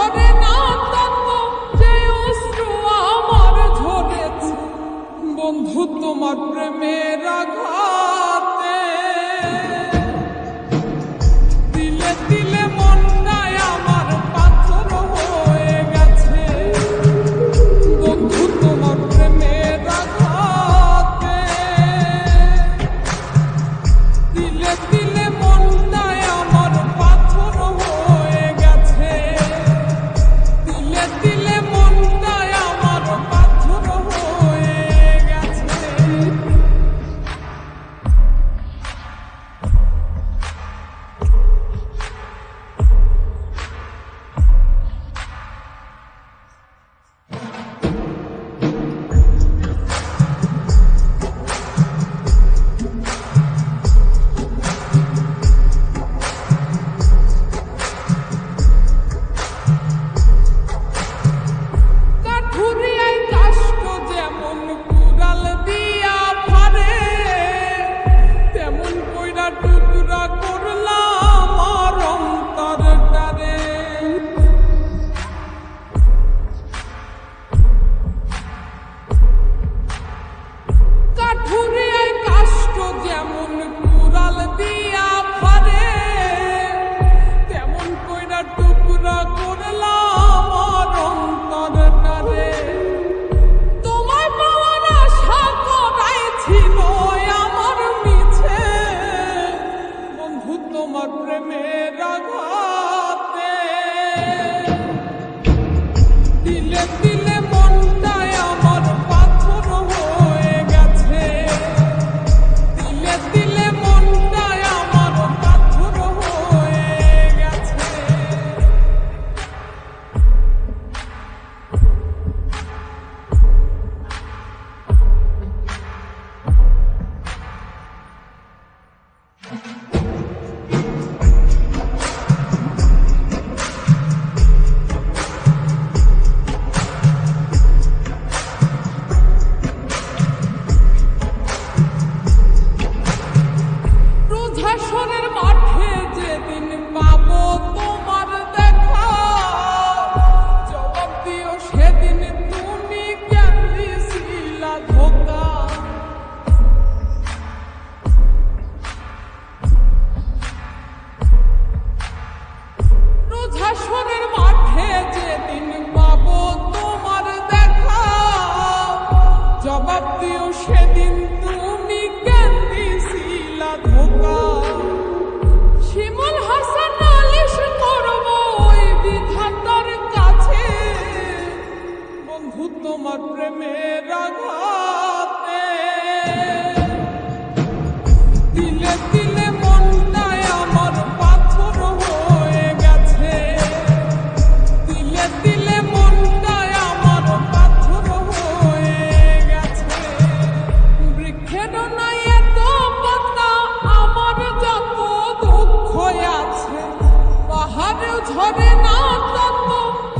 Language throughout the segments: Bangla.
ঝরে না তত যে অশ্রু আমার ঝরেছে বন্ধু তোমার প্রেমের আঘাতে। দিলে দিলে মনটায় আমার পাথর হয়ে গেছে বন্ধু তোমার প্রেমের আঘাতে। দিলে দিলে মনটায় আমার পাথর হয়ে গেছে। দিলে দিলে মনটায় আমার পাথর হয়ে গেছে। কাঠুরিয়ায় কাষ্ট যেমন কুড়াল দিয়া ফারে তেমন কইরা টুকরা করলাম আমার অন্তরটারে। কাঠুরিয়ায় কাষ্ট যেমন কুড়াল দিয়া ফারে তেমন কইরা টুকরা করলাম আমার অন্তরটারে। তোমায় পাওয়ার আশা করাই ছিল আমার মিছে বন্ধু তোমার প্রেমের আঘাতে। দিলে দিলে মনটায় আমার পাথর হয়ে গেছে। দিলে দিলে মনটায় আমার পাথর হয়ে গেছে। রোজাসরের মাঠে যেদিন পাবো তোমার দেখা জবাব দিও সেদিন তুমি কেন দিছিলা ধোঁকা। রোজাসরের মাঠে যেদিন পাবো তোমার দেখা জবাব দিও সেদিন তুমি কেন দিছিলা ধোঁকা। শিমুল হাসান নালিশ করব ওই বিধাতার কাছে বন্ধু তোমার প্রেমের আঘাতে। দিলে দিলে মনটায় আমার পাথর হয়ে গেছে। দিলে দিলে মনটায় আমার পাথর হয়ে গেছে। বৃক্ষের নাই এত পাতা আমার যত দুঃখ আছে পাহাড়েও ঝরে না তত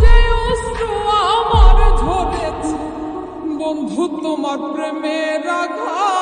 যে অশ্রু আমার ঝরেছে বন্ধু তোমার প্রেমের আঘাতে।